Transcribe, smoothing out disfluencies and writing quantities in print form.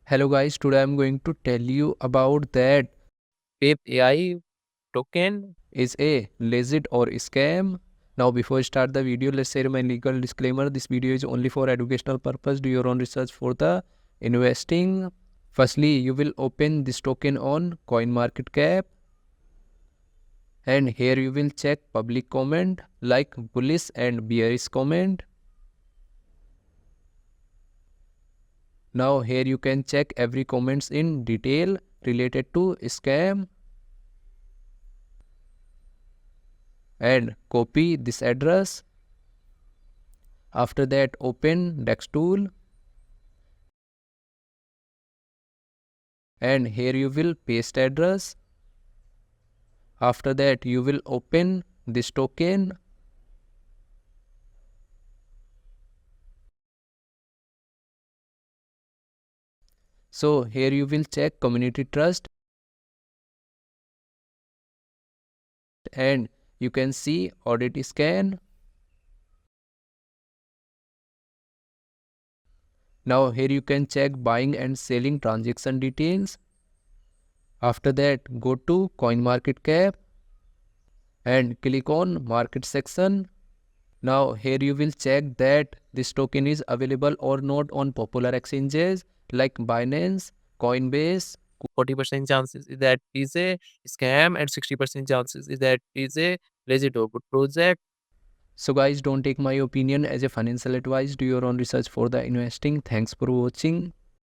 Hello guys, today I'm going to tell you about that PEPE AI token. is a legit or scam. Now before I start the video, let's say my legal disclaimer. This video is only for educational purpose. Do your own research for the investing. Firstly, you will open this token on CoinMarketCap and here you will check public comment like bullish and bearish comment. Now here you can check every comments in detail related to scam and copy this address. After that, open Dex tool and here you will paste address. After that, you will open this token. So here you will check community trust and you can see audit scan. Now here you can check buying and selling transaction details. After that, go to CoinMarketCap and click on market section. Now here you will check that this token is available or not on popular exchanges like Binance, Coinbase. 40% chances is that is a scam and 60% chances is that is a legit or good project. So guys, don't take my opinion as a financial advice. Do your own research for the investing. Thanks for watching.